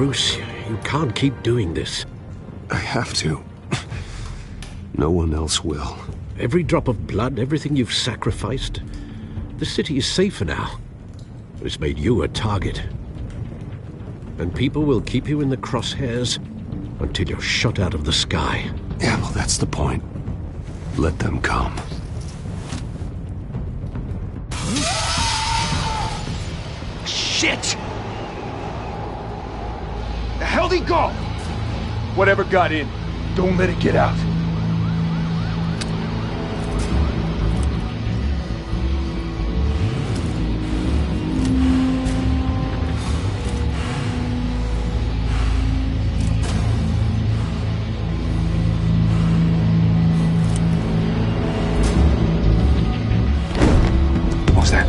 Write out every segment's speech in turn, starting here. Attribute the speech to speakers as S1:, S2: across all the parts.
S1: Bruce, you can't keep doing this.
S2: I have to. No one else will.
S1: Every drop of blood, everything you've sacrificed. The city is safer now. It's made you a target. And people will keep you in the crosshairs until you're shot out of the sky.
S2: Yeah, well, that's the point. Let them come.
S3: Shit! The hell'd he go? Whatever got in, don't let it get out. What was that?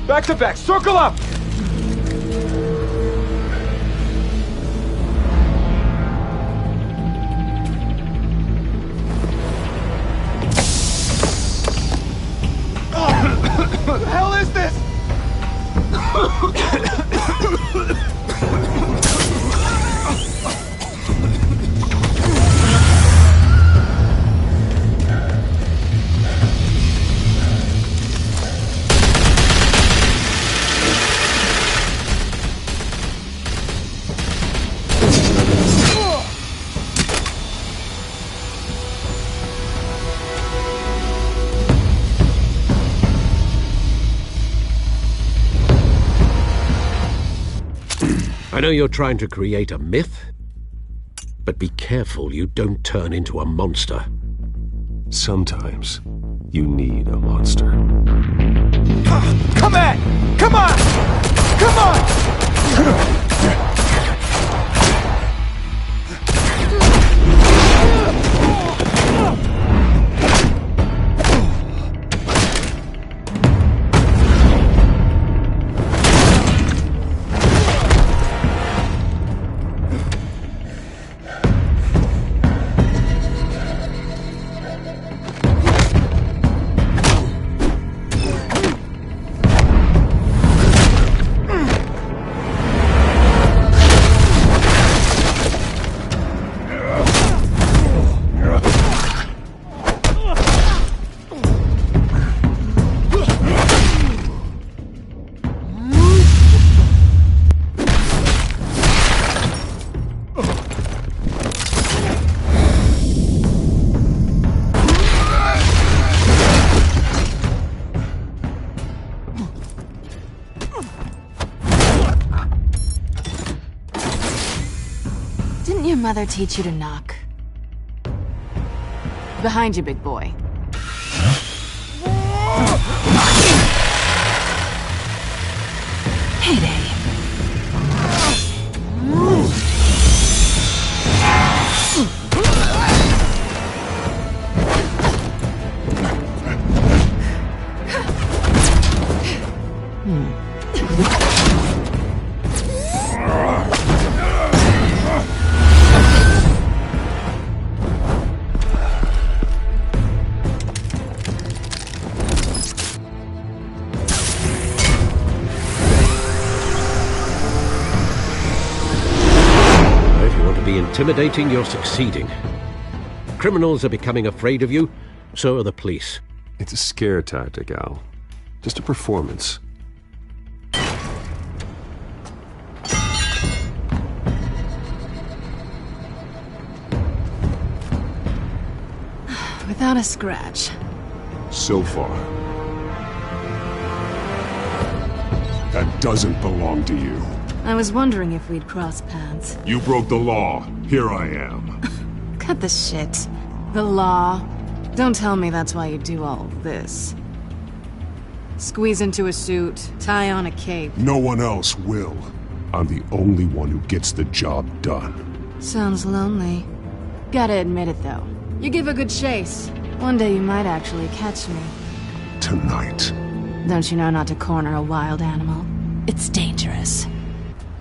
S3: Back to back, circle up! What the hell is this?
S1: I know you're trying to create a myth, but be careful you don't turn into a monster.
S2: Sometimes you need a monster.
S3: Come on! Come on! Come on!
S4: Didn't your mother teach you to knock? Behind you, big boy. Heyday.
S1: Intimidating, you're succeeding. Criminals are becoming afraid of you, so are the police.
S2: It's a scare tactic, Al. Just a performance.
S4: Without a scratch.
S5: So far. That doesn't belong to you.
S4: I was wondering if we'd cross paths.
S5: You broke the law. Here I am.
S4: Cut the shit. The law. Don't tell me that's why you do all this. Squeeze into a suit, tie on a cape.
S5: No one else will. I'm the only one who gets the job done.
S4: Sounds lonely. Gotta admit it, though. You give a good chase. One day you might actually catch me.
S5: Tonight.
S4: Don't you know not to corner a wild animal? It's dangerous.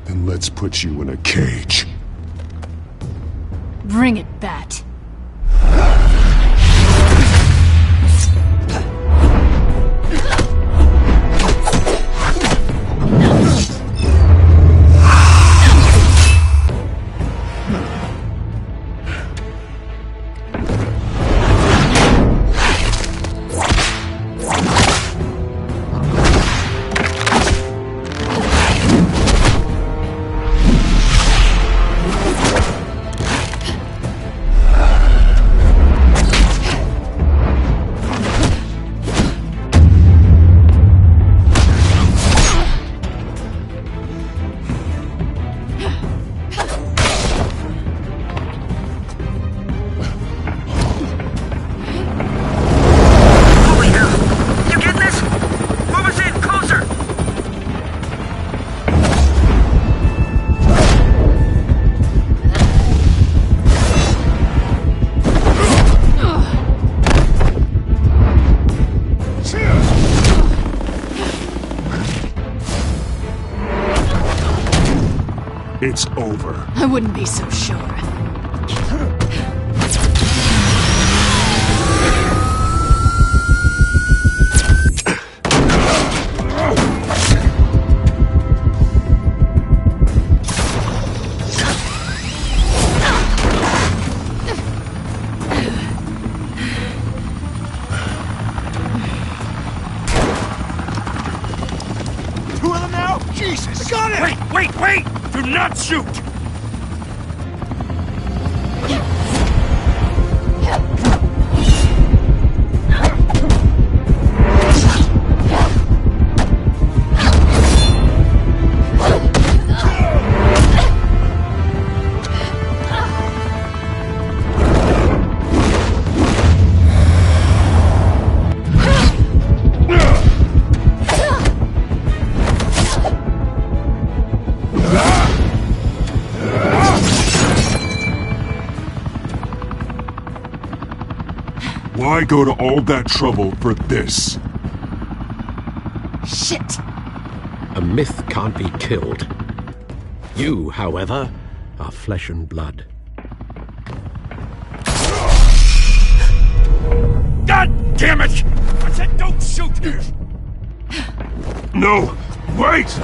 S5: Then let's put you in a cage.
S4: Bring it, Bat.
S5: It's over.
S4: I wouldn't be so sure.
S3: Two of them now? Jesus! I got it!
S6: Wait! Do not shoot!
S5: Why go to all that trouble for this?
S4: Shit!
S1: A myth can't be killed. You, however, are flesh and blood.
S6: God damn it! I said don't shoot!
S5: No! Wait!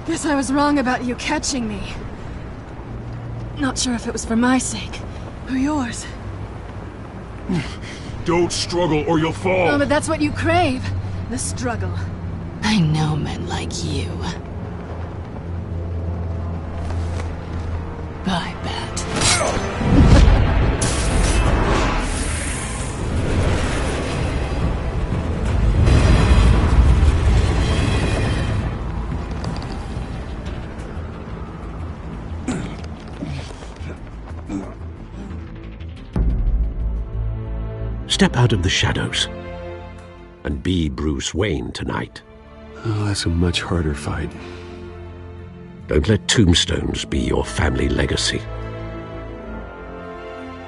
S4: Guess I was wrong about you catching me. Not sure if it was for my sake, or yours.
S5: Don't struggle or you'll fall!
S4: Oh, but that's what you crave. The struggle. I know men like you. Bye, Bat.
S1: Step out of the shadows and be Bruce Wayne tonight.
S2: Oh, that's a much harder fight.
S1: Don't let tombstones be your family legacy.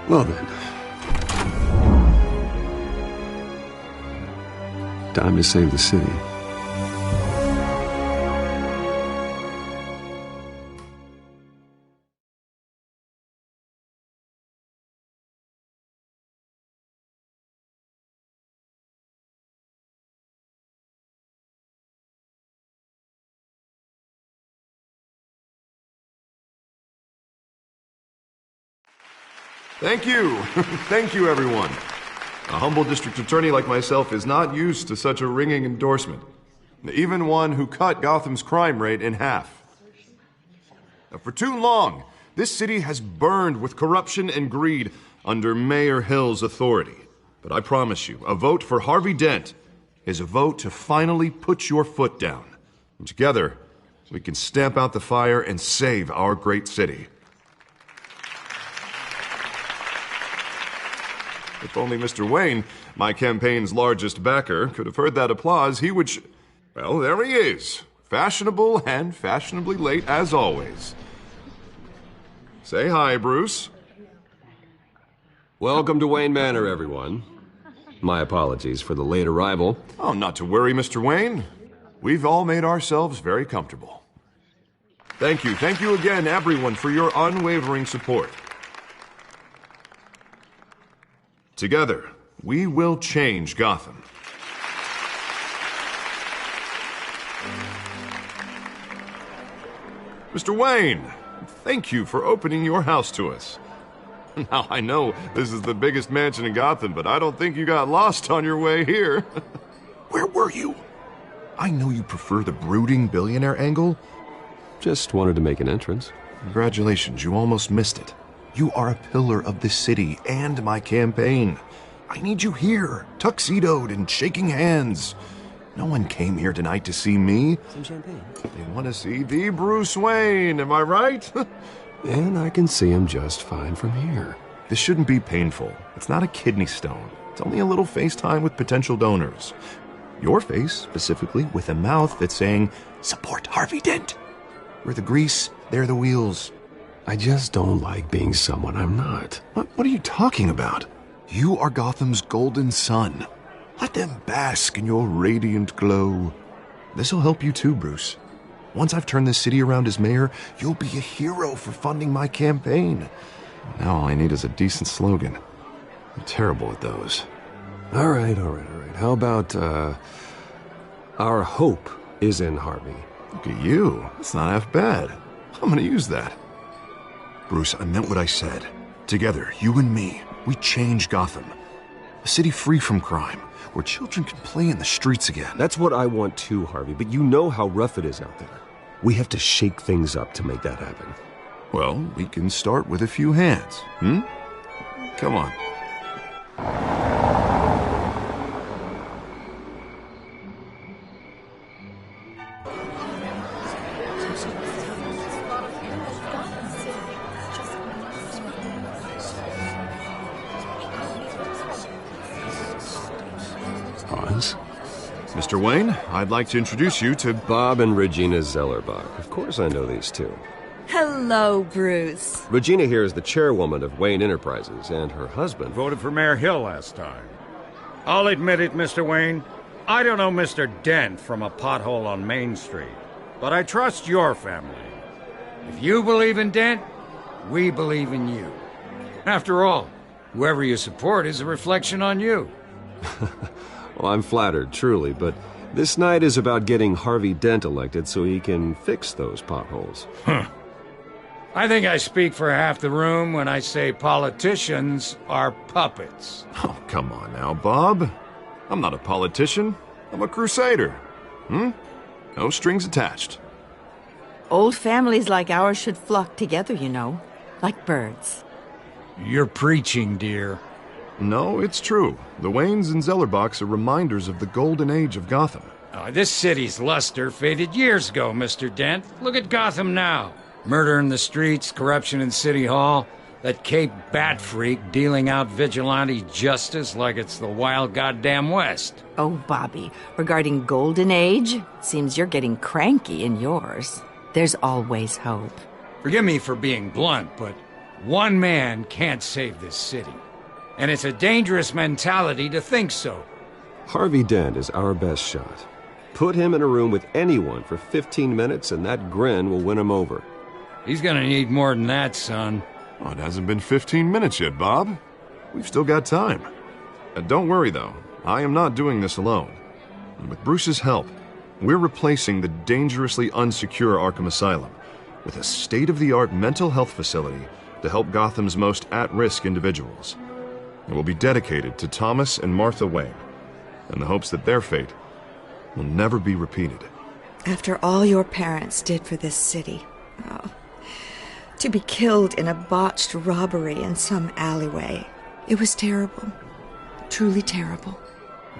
S2: Well then. Time to save the city.
S7: Thank you. Thank you, everyone. A humble district attorney like myself is not used to such a ringing endorsement. Even one who cut Gotham's crime rate in half. For too long, this city has burned with corruption and greed under Mayor Hill's authority. But I promise you, a vote for Harvey Dent is a vote to finally put your foot down. And together, we can stamp out the fire and save our great city. If only Mr. Wayne, my campaign's largest backer, could have heard that applause, he would well, there he is. Fashionable and fashionably late as always. Say hi, Bruce.
S2: Welcome to Wayne Manor, everyone. My apologies for the late arrival.
S7: Oh, not to worry, Mr. Wayne. We've all made ourselves very comfortable. Thank you again, everyone, for your unwavering support. Together, we will change Gotham. Mr. Wayne, thank you for opening your house to us. Now, I know this is the biggest mansion in Gotham, but I don't think you got lost on your way here. Where were you? I know you prefer the brooding billionaire angle.
S2: Just wanted to make an entrance.
S7: Congratulations, you almost missed it. You are a pillar of this city and my campaign. I need you here, tuxedoed and shaking hands. No one came here tonight to see me.
S2: Some champagne.
S7: They want to see the Bruce Wayne, am I right?
S2: And I can see him just fine from here.
S7: This shouldn't be painful. It's not a kidney stone. It's only a little FaceTime with potential donors. Your face, specifically, with a mouth that's saying, support Harvey Dent. We're the grease, they're the wheels.
S2: I just don't like being someone I'm not.
S7: What are you talking about? You are Gotham's golden sun. Let them bask in your radiant glow. This'll help you too, Bruce. Once I've turned this city around as mayor, you'll be a hero for funding my campaign. Now all I need is a decent slogan. I'm terrible at those.
S2: All right. How about, our hope is in Harvey?
S7: Look at you. That's not half bad. I'm gonna use that. Bruce, I meant what I said. Together, you and me, we change Gotham. A city free from crime, where children can play in the streets again.
S2: That's what I want too, Harvey, but you know how rough it is out there. We have to shake things up to make that happen.
S7: Well, we can start with a few hands, Come on. Mr. Wayne, I'd like to introduce you to
S2: Bob and Regina Zellerbach. Of course I know these two.
S8: Hello, Bruce.
S2: Regina here is the chairwoman of Wayne Enterprises, and her husband
S6: Voted for Mayor Hill last time. I'll admit it, Mr. Wayne. I don't know Mr. Dent from a pothole on Main Street, but I trust your family. If you believe in Dent, we believe in you. After all, whoever you support is a reflection on you.
S2: Well, I'm flattered, truly, but this night is about getting Harvey Dent elected so he can fix those potholes.
S6: I think I speak for half the room when I say politicians are puppets.
S7: Oh, come on now, Bob. I'm not a politician. I'm a crusader. No strings attached.
S8: Old families like ours should flock together, you know, like birds.
S6: You're preaching, dear.
S7: No, it's true. The Waynes and Zellerbachs are reminders of the golden age of Gotham.
S6: This city's luster faded years ago, Mr. Dent. Look at Gotham now. Murder in the streets, corruption in City Hall, that Cape Bat freak dealing out vigilante justice like it's the wild goddamn West.
S8: Oh, Bobby, regarding Golden Age, seems you're getting cranky in yours. There's always hope.
S6: Forgive me for being blunt, but one man can't save this city. And it's a dangerous mentality to think so.
S2: Harvey Dent is our best shot. Put him in a room with anyone for 15 minutes and that grin will win him over.
S6: He's gonna need more than that, son.
S7: Oh, it hasn't been 15 minutes yet, Bob. We've still got time. Don't worry, though. I am not doing this alone. And with Bruce's help, we're replacing the dangerously unsecure Arkham Asylum with a state-of-the-art mental health facility to help Gotham's most at-risk individuals. It will be dedicated to Thomas and Martha Wayne, in the hopes that their fate will never be repeated.
S9: After all your parents did for this city, to be killed in a botched robbery in some alleyway, it was terrible. Truly terrible.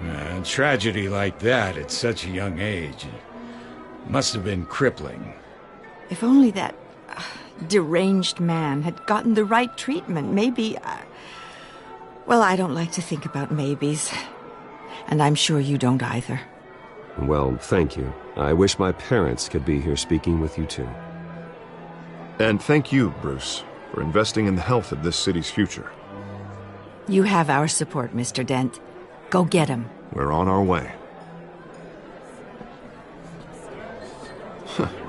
S6: A tragedy like that at such a young age must have been crippling.
S8: If only that deranged man had gotten the right treatment, maybe... Well, I don't like to think about maybes. And I'm sure you don't either.
S2: Well, thank you. I wish my parents could be here speaking with you too.
S7: And thank you, Bruce, for investing in the health of this city's future.
S8: You have our support, Mr. Dent. Go get him.
S7: We're on our way.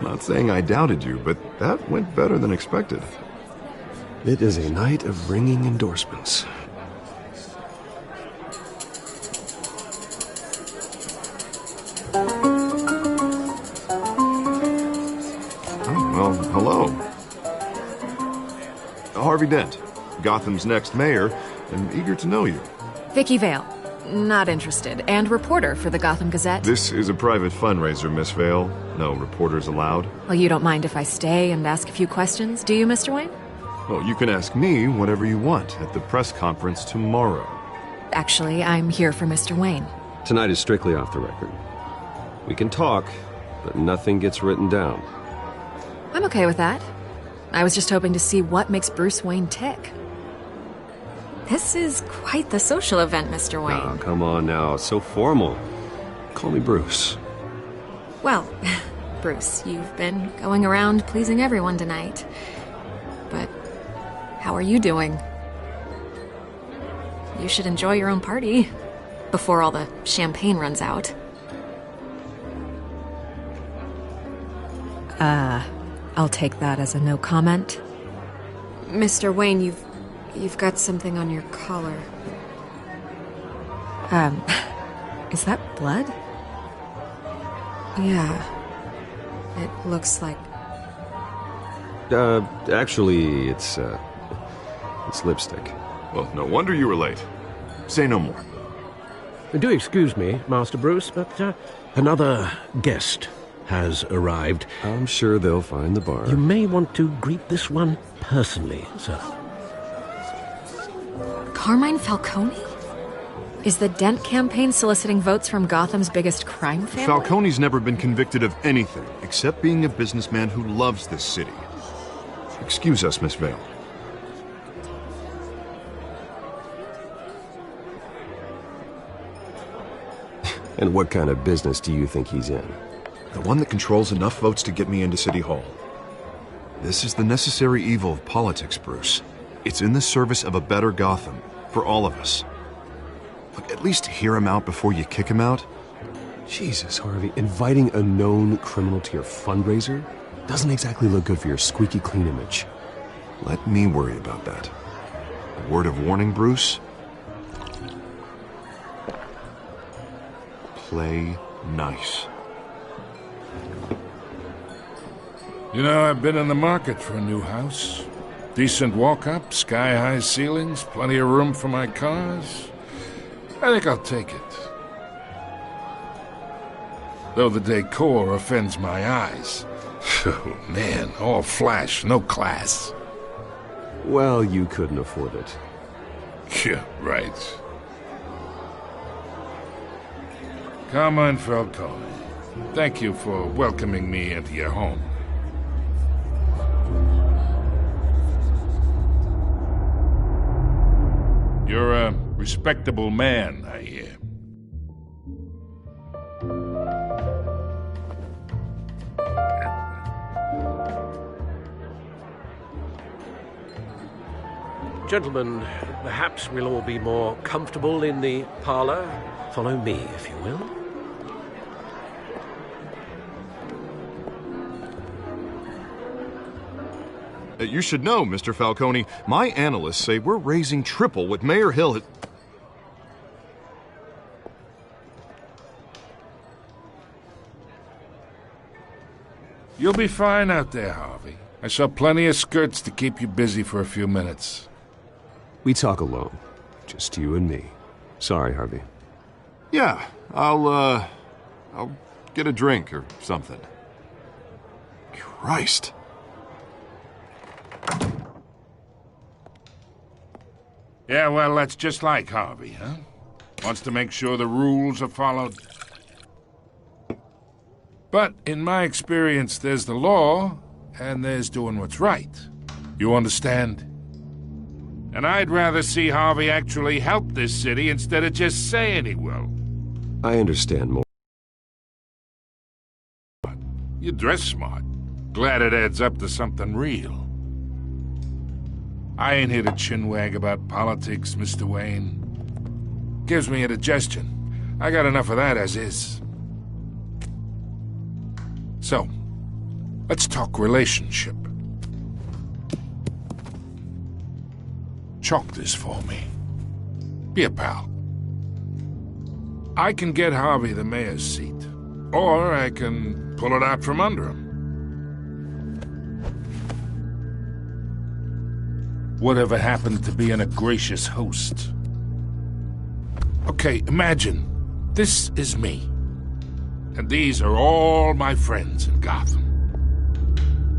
S7: Not saying I doubted you, but that went better than expected.
S2: It is a night of ringing endorsements.
S7: Well, hello. Harvey Dent, Gotham's next mayor, and eager to know you.
S4: Vicky Vale. Not interested. And reporter for the Gotham Gazette.
S7: This is a private fundraiser, Miss Vale. No reporters allowed.
S4: Well, you don't mind if I stay and ask a few questions, do you, Mr. Wayne?
S7: Well, you can ask me whatever you want at the press conference tomorrow.
S4: Actually, I'm here for Mr. Wayne.
S2: Tonight is strictly off the record. We can talk, but nothing gets written down.
S4: I'm okay with that. I was just hoping to see what makes Bruce Wayne tick. This is quite the social event, Mr. Wayne.
S2: Oh, come on now. It's so formal. Call me Bruce.
S4: Well, Bruce, you've been going around pleasing everyone tonight. But how are you doing? You should enjoy your own party before all the champagne runs out. I'll take that as a no comment. Mr. Wayne, you've got something on your collar. Is that blood? Yeah. It looks like...
S2: Actually, it's lipstick.
S7: Well, no wonder you were late. Say no more.
S1: Do excuse me, Master Bruce, but another guest has arrived.
S2: I'm sure they'll find the bar.
S1: You may want to greet this one personally, sir.
S4: Carmine Falcone? Is the Dent campaign soliciting votes from Gotham's biggest crime family?
S7: Falcone's never been convicted of anything except being a businessman who loves this city. Excuse us, Miss Vale.
S2: And what kind of business do you think he's in?
S7: The one that controls enough votes to get me into City Hall. This is the necessary evil of politics, Bruce. It's in the service of a better Gotham, for all of us. Look, at least hear him out before you kick him out.
S2: Jesus, Harvey, inviting a known criminal to your fundraiser doesn't exactly look good for your squeaky clean image.
S7: Let me worry about that. A word of warning, Bruce. Play nice.
S10: You know, I've been in the market for a new house. Decent walk-up, sky-high ceilings, plenty of room for my cars. I think I'll take it. Though the decor offends my eyes. Oh, man, all flash, no class.
S2: Well, you couldn't afford it.
S10: Yeah, right. Carmine Falcone, thank you for welcoming me into your home. You're a respectable man, I hear.
S1: Gentlemen, perhaps we'll all be more comfortable in the parlor. Follow me, if you will.
S7: You should know, Mr. Falcone, my analysts say we're raising triple what Mayor Hill had...
S10: You'll be fine out there, Harvey. I saw plenty of skirts to keep you busy for a few minutes.
S2: We talk alone. Just you and me. Sorry, Harvey.
S7: Yeah, I'll get a drink or something. Christ.
S10: Yeah, well, that's just like Harvey, huh? Wants to make sure the rules are followed. But in my experience, there's the law, and there's doing what's right. You understand? And I'd rather see Harvey actually help this city instead of just saying he will.
S2: I understand more.
S10: You dress smart. Glad it adds up to something real. I ain't here to chinwag about politics, Mr. Wayne. Gives me indigestion. I got enough of that as is. So, let's talk relationship. Chalk this for me. Be a pal. I can get Harvey the mayor's seat, or I can pull it out from under him. Whatever happened to being a gracious host? Okay, imagine this is me. And these are all my friends in Gotham.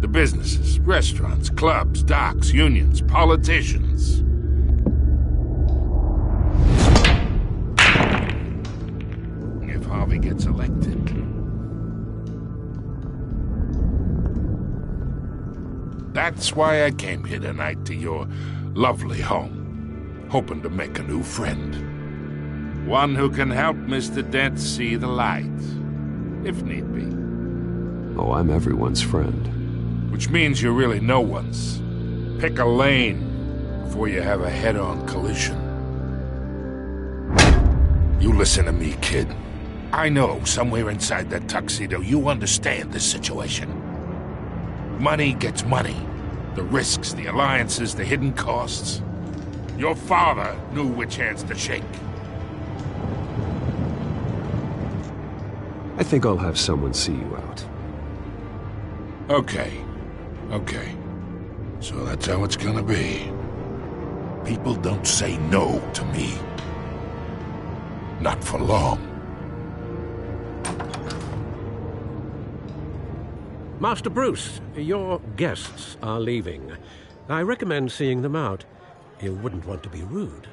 S10: The businesses, restaurants, clubs, docks, unions, politicians. If Harvey gets elected. That's why I came here tonight to your lovely home, hoping to make a new friend. One who can help Mr. Dent see the light, if need be.
S2: Oh, I'm everyone's friend.
S10: Which means you're really no one's. Pick a lane before you have a head-on collision. You listen to me, kid. I know somewhere inside that tuxedo you understand this situation. Money gets money. The risks, the alliances, the hidden costs. Your father knew which hands to shake.
S2: I think I'll have someone see you out.
S10: Okay. So that's how it's gonna be. People don't say no to me. Not for long.
S1: Master Bruce, your guests are leaving. I recommend seeing them out. You wouldn't want to be rude.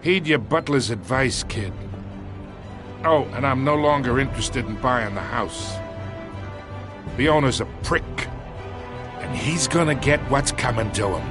S10: Heed your butler's advice, kid. Oh, and I'm no longer interested in buying the house. The owner's a prick, and he's gonna get what's coming to him.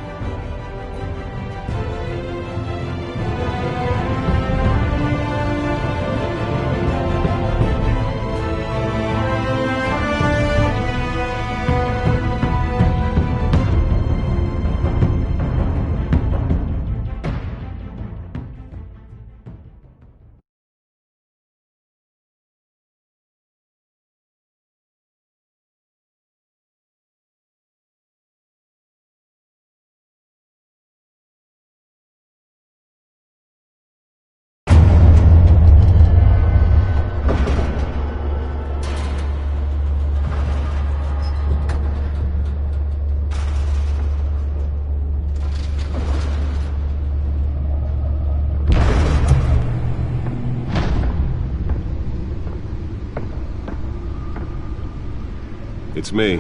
S2: It's me.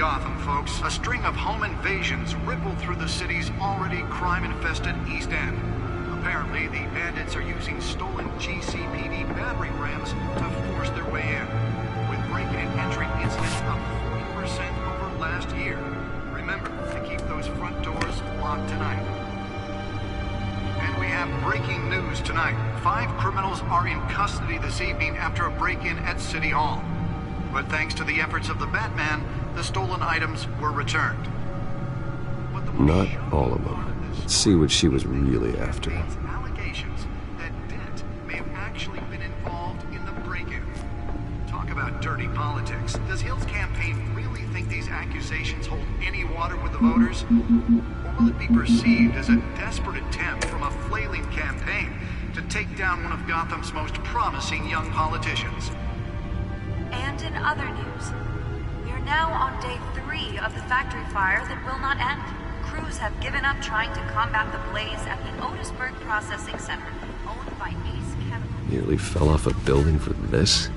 S11: Gotham, folks. A string of home invasions rippled through the city's already crime-infested East End. Apparently, the bandits are using stolen GCPD battering rams to force their way in, with break-in and entry incidents up 40% over last year. Remember to keep those front doors locked tonight. And we have breaking news tonight. 5 criminals are in custody this evening after a break-in at City Hall. But thanks to the efforts of the Batman, the stolen items were returned.
S2: Not all of them. Let's see what she was really after.
S11: Allegations that Dent may have actually been involved in the break-in. Talk about dirty politics. Does Hill's campaign really think these accusations hold any water with the voters? Or will it be perceived as a desperate attempt from a flailing campaign to take down one of Gotham's most promising young politicians?
S12: And in other news, we are now on day 3 of the factory fire that will not end. Crews have given up trying to combat the blaze at the Otisburg Processing Center, owned by Ace Chemical.
S2: Nearly fell off a building for this?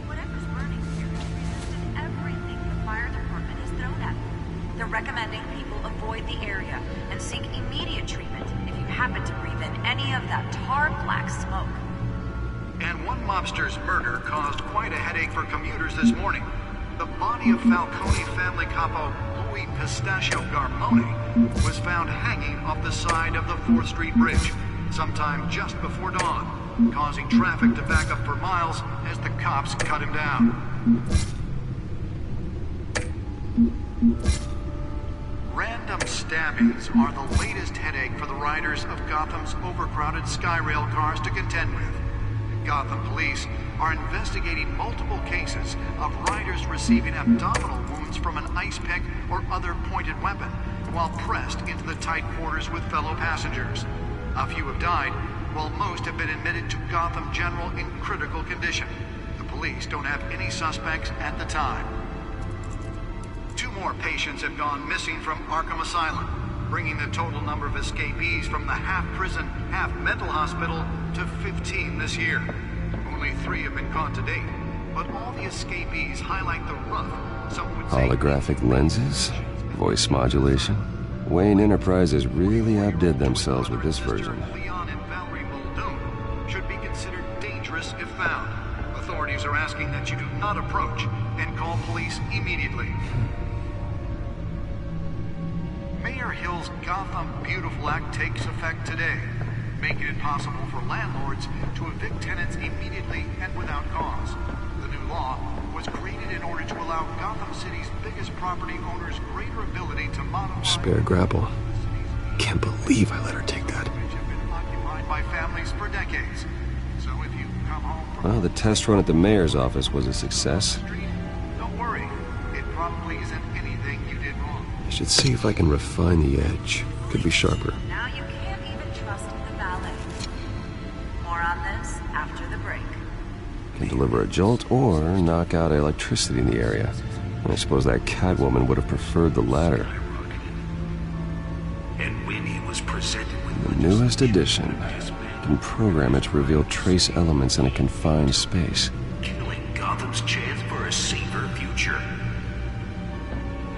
S12: Whatever's burning here resisted everything the fire department has thrown at it. They're recommending people avoid the area and seek immediate treatment if you happen to breathe in any of that tar black smoke.
S11: And one mobster's murder caused quite a headache for commuters this morning. The body of Falcone family capo Louis Pistachio Garmone was found hanging off the side of the 4th Street Bridge sometime just before dawn, causing traffic to back up for miles as the cops cut him down. Random stabbings are the latest headache for the riders of Gotham's overcrowded Skyrail cars to contend with. Gotham police are investigating multiple cases of riders receiving abdominal wounds from an ice pick or other pointed weapon while pressed into the tight quarters with fellow passengers. A few have died, while most have been admitted to Gotham General in critical condition. The police don't have any suspects at the time. 2 more patients have gone missing from Arkham Asylum, bringing the total number of escapees from the half-prison, half-mental hospital to 15 this year. Only 3 have been caught to date, but all the escapees highlight the rough, some would say...
S2: Holographic lenses? Voice modulation? Wayne Enterprises really outdid themselves with this version.
S11: Leon and Valerie Muldoon should be considered dangerous if found. Authorities are asking that you do not approach and call police immediately. Mayor Hill's Gotham Beautiful Act takes effect today, making it possible for landlords to evict tenants immediately and without cause. The new law was created in order to allow Gotham City's biggest property owners greater ability to modify...
S2: Spare grapple. Can't believe I let her take that.
S11: ...which have been occupied by families for decades. So if you come home from...
S2: Well, the test run at the mayor's office was a success.
S11: Don't worry. It probably isn't anything you did wrong.
S2: I should see if I can refine the edge. Could be sharper.
S12: Now you can't even trust the valet. More on this after the break.
S2: Can deliver a jolt or knock out electricity in the area. And I suppose that Catwoman would have preferred the latter.
S13: And when he was presented with
S2: The newest edition can program it to reveal trace elements in a confined space.
S13: killing Gotham's chance for a safer future.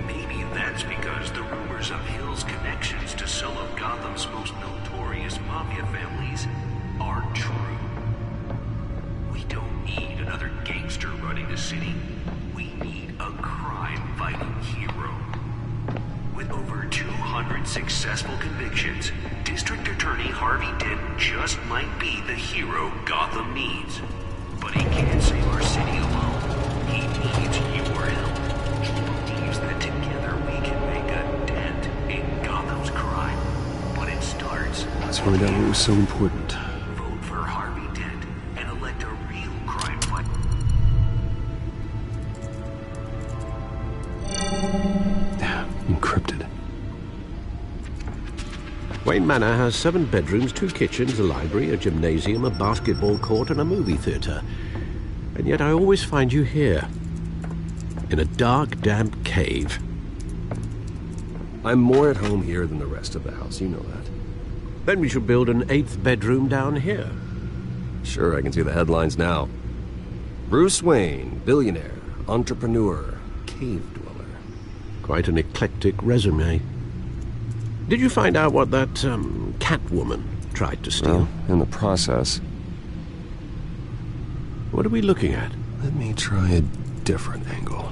S13: Maybe that's because the rumors of Hill's connections to some of Gotham's most notorious mafia families aren't true. We don't need another gangster running the city. We need a crime-fighting hero. With over 200 successful convictions, District Attorney Harvey Dent just might be the hero Gotham needs. But he can't save our city alone. He needs your help. He believes that together we can make a dent in Gotham's crime. But it starts...
S2: Let's find out what was so important.
S13: Vote for Harvey Dent and elect a real crime fighter.
S2: Encrypted.
S1: Wayne Manor has 7 bedrooms, 2 kitchens, a library, a gymnasium, a basketball court, and a movie theater. And yet I always find you here, in a dark, damp cave.
S2: I'm more at home here than the rest of the house, you know that.
S1: Then we should build an 8th bedroom down here.
S2: Sure, I can see the headlines now. Bruce Wayne, billionaire, entrepreneur, cave dweller.
S1: Quite an eclectic resume. Did you find out what that, Catwoman tried to steal?
S2: Well, in the process.
S1: What are we looking at?
S2: Let me try a different angle.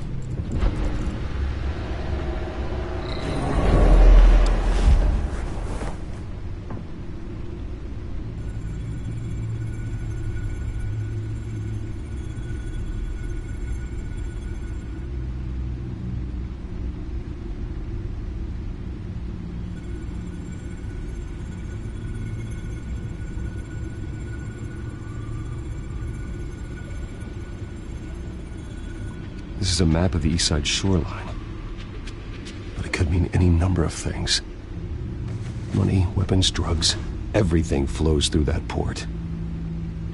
S2: This is a map of the East Side shoreline. But it could mean any number of things. Money, weapons, drugs, everything flows through that port.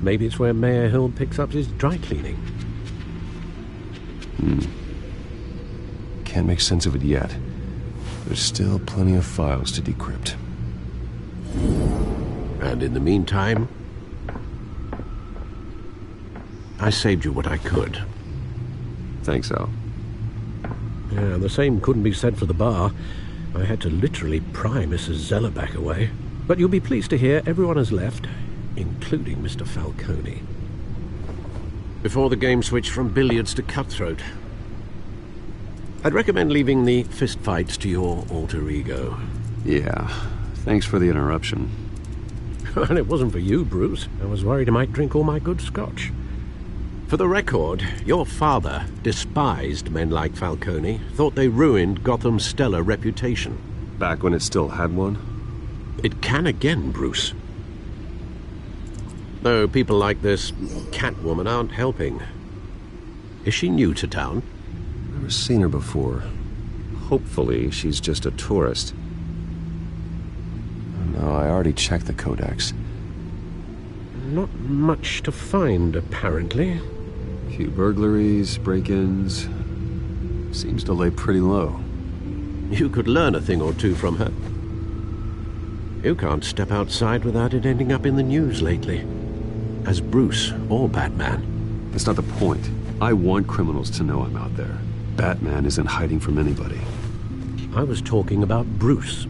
S1: Maybe it's where Mayor Hill picks up his dry cleaning.
S2: Can't make sense of it yet. There's still plenty of files to decrypt.
S1: And in the meantime, I saved you what I could.
S2: Thanks, Al.
S1: Yeah, the same couldn't be said for the bar. I had to literally pry Mrs. Zellerback away. But you'll be pleased to hear everyone has left, including Mr. Falcone. Before the game switched from billiards to cutthroat. I'd recommend leaving the fistfights to your alter ego.
S2: Yeah, thanks for the interruption.
S1: And it wasn't for you, Bruce. I was worried I might drink all my good scotch. For the record, your father despised men like Falcone, thought they ruined Gotham's stellar reputation.
S2: Back when it still had one?
S1: It can again, Bruce. Though people like this Catwoman aren't helping. Is she new to town?
S2: Never seen her before. Hopefully, she's just a tourist. No, I already checked the codex.
S1: Not much to find, apparently.
S2: Few burglaries, break-ins. Seems to lay pretty low.
S1: You could learn a thing or two from her. You can't step outside without it ending up in the news lately. As Bruce or Batman.
S2: That's not the point. I want criminals to know I'm out there. Batman isn't hiding from anybody.
S1: I was talking about Bruce.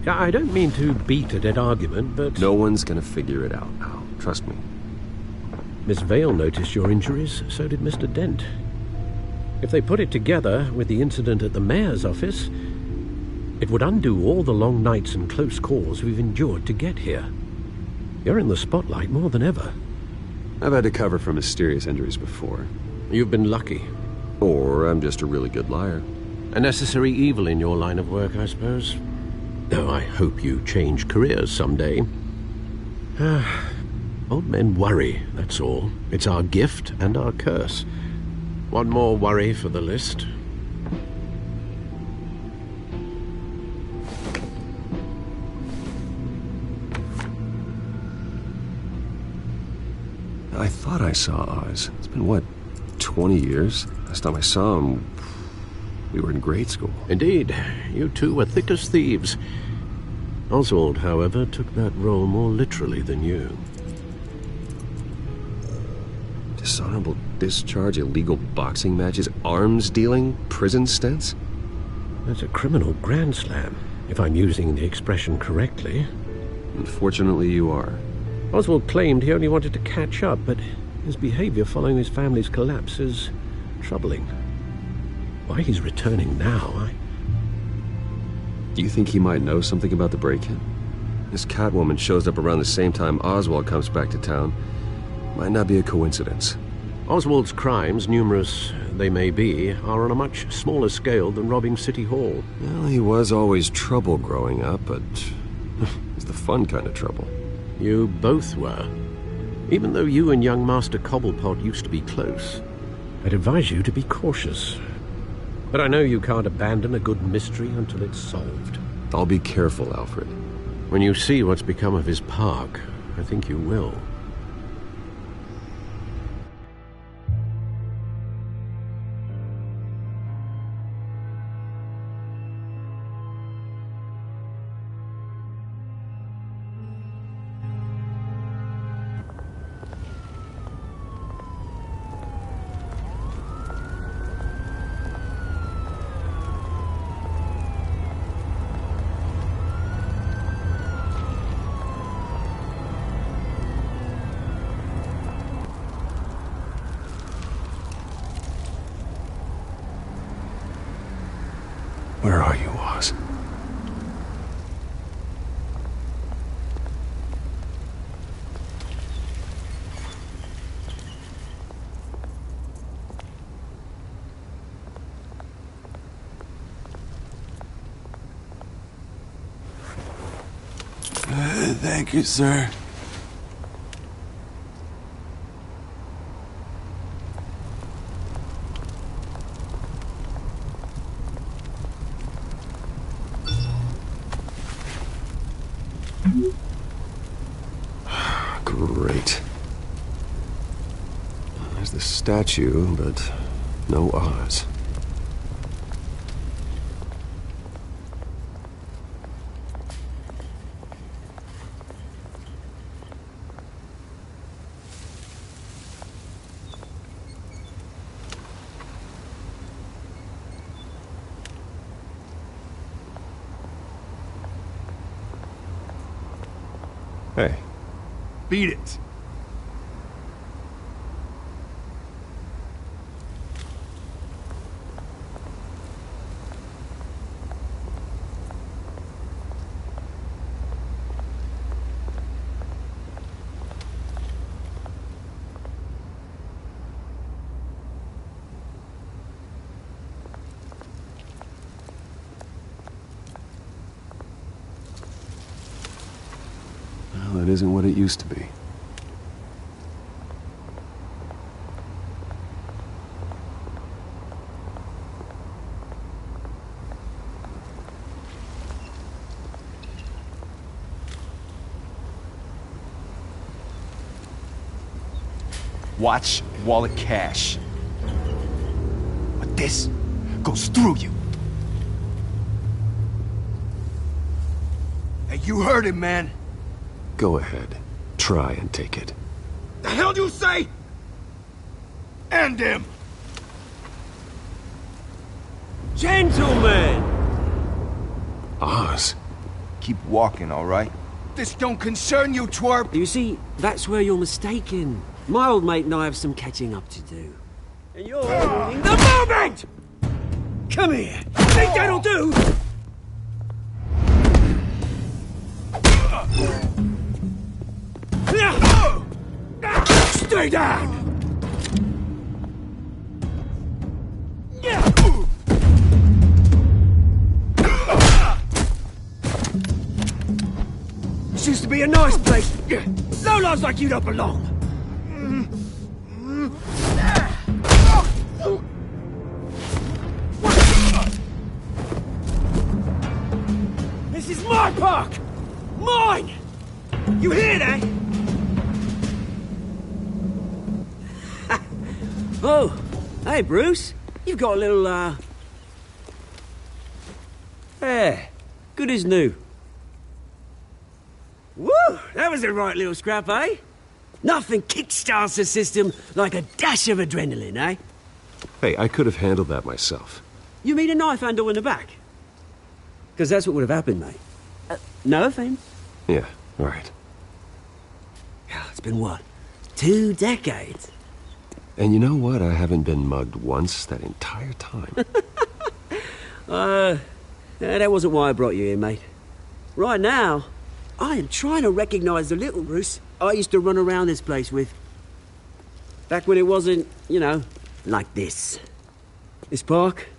S1: I don't mean to beat a dead argument, but...
S2: No one's gonna figure it out now. Trust me.
S1: Miss Vale noticed your injuries, so did Mr. Dent. If they put it together with the incident at the mayor's office, it would undo all the long nights and close calls we've endured to get here. You're in the spotlight more than ever.
S2: I've had to cover for mysterious injuries before.
S1: You've been lucky.
S2: Or I'm just a really good liar.
S1: A necessary evil in your line of work, I suppose. Though I hope you change careers someday. Old men worry, that's all. It's our gift and our curse. One more worry for the list.
S2: I thought I saw Oz. It's been, what, 20 years? Last time I saw him, we were in grade school.
S1: Indeed. You two were thick as thieves. Oswald, however, took that role more literally than you.
S2: Dishonorable discharge, illegal boxing matches, arms dealing, prison stints?
S1: That's a criminal grand slam, if I'm using the expression correctly.
S2: Unfortunately, you are.
S1: Oswald claimed he only wanted to catch up, but his behavior following his family's collapse is troubling. Why he's returning now,
S2: Do you think he might know something about the break-in? This Catwoman shows up around the same time Oswald comes back to town. Might not be a coincidence.
S1: Oswald's crimes, numerous they may be, are on a much smaller scale than robbing City Hall.
S2: Well, he was always trouble growing up, but it's the fun kind of trouble.
S1: You both were. Even though you and young Master Cobblepot used to be close, I'd advise you to be cautious. But I know you can't abandon a good mystery until it's solved.
S2: I'll be careful, Alfred.
S1: When you see what's become of his park, I think you will.
S2: Where are you, Oz?
S14: Thank you, sir.
S2: Great. There's the statue, but no Oz. Hey.
S3: Beat it.
S2: Well, it isn't what it used to be.
S3: Watch wallet cash. But this goes through you. Hey, you heard him, man.
S2: Go ahead. Try and take it.
S3: The hell do you say? End him!
S15: Gentlemen!
S2: Oz.
S3: Keep walking, all right? This don't concern you, twerp!
S15: You see, that's where you're mistaken. My old mate and I have some catching up to do. And you're ruining the moment! Come here. Think that'll do? Stay down! This used to be a nice place. Lowlifes like you don't belong. This is my park! Mine! You hear that? Oh, hey, Bruce. You've got a little, Yeah, good as new. Woo! That was a right little scrap, eh? Nothing kickstarts the system like a dash of adrenaline, eh?
S2: Hey, I could have handled that myself.
S15: You mean a knife handle in the back? Because that's what would have happened, mate. No offense.
S2: Yeah, all right.
S15: It's been, what, 2 decades?
S2: And you know what? I haven't been mugged once that entire time.
S15: That wasn't why I brought you here, mate. Right now, I am trying to recognize the little Bruce I used to run around this place with. Back when it wasn't, you know, like this. This park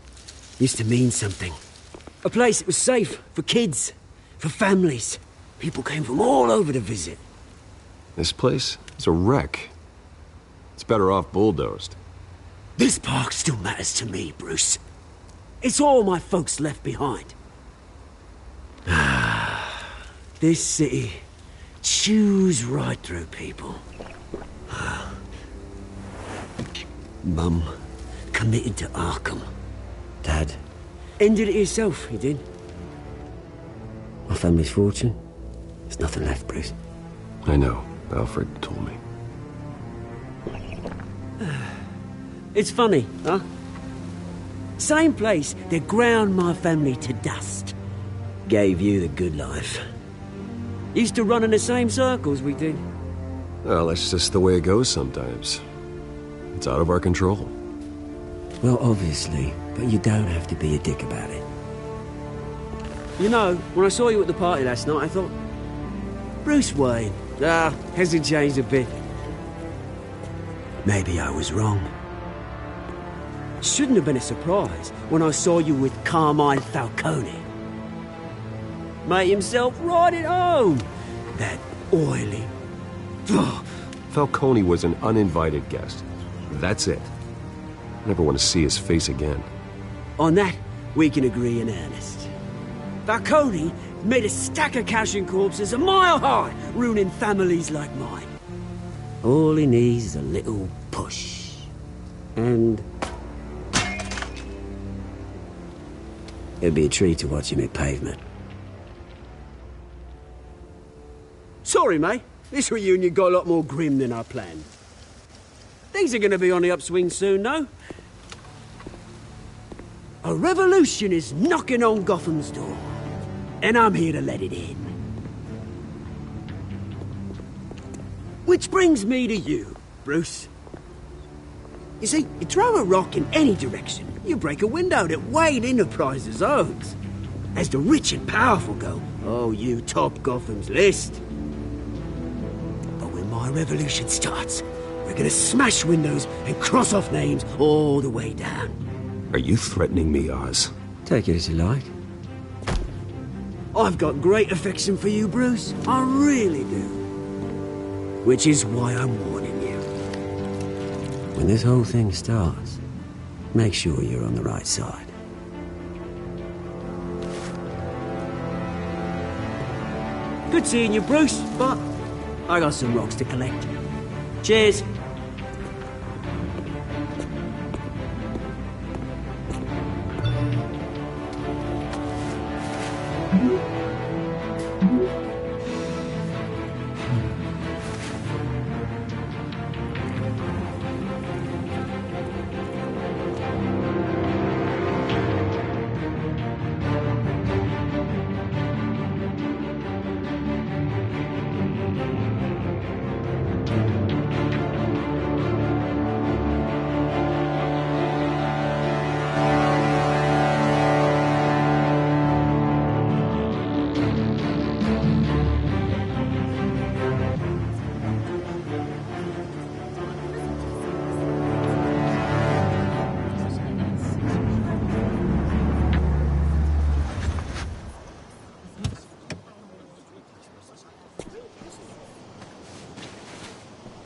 S15: used to mean something. A place that was safe for kids, for families. People came from all over to visit.
S2: This place is a wreck. It's better off bulldozed.
S15: This park still matters to me, Bruce. It's all my folks left behind. This city chews right through people. Mum committed to Arkham. Dad ended it himself, he did. My family's fortune, there's nothing left, Bruce.
S2: I know. Alfred told me.
S15: It's funny, huh? Same place that ground my family to dust. Gave you the good life. Used to run in the same circles we did.
S2: Well, that's just the way it goes sometimes. It's out of our control.
S15: Well, obviously, but you don't have to be a dick about it. You know, when I saw you at the party last night, I thought... Bruce Wayne. Hasn't changed a bit. Maybe I was wrong. Shouldn't have been a surprise when I saw you with Carmine Falcone. Made himself right at home. That oily...
S2: Falcone was an uninvited guest. That's it. Never want to see his face again.
S15: On that, we can agree in earnest. Falcone made a stack of cashing corpses a mile high, ruining families like mine. All he needs is a little push. And... it'd be a treat to watch him hit pavement. Sorry, mate. This reunion got a lot more grim than I planned. Things are going to be on the upswing soon, though. A revolution is knocking on Gotham's door. And I'm here to let it in. Which brings me to you, Bruce. You see, you throw a rock in any direction, you break a window that Wayne Enterprises owns. As the rich and powerful go, oh, you top Gotham's list. But when my revolution starts, we're gonna smash windows and cross off names all the way down.
S2: Are you threatening me, Oz?
S15: Take it as you like. I've got great affection for you, Bruce. I really do. Which is why I'm warning you. When this whole thing starts, make sure you're on the right side. Good seeing you, Bruce, but I got some rocks to collect. Cheers.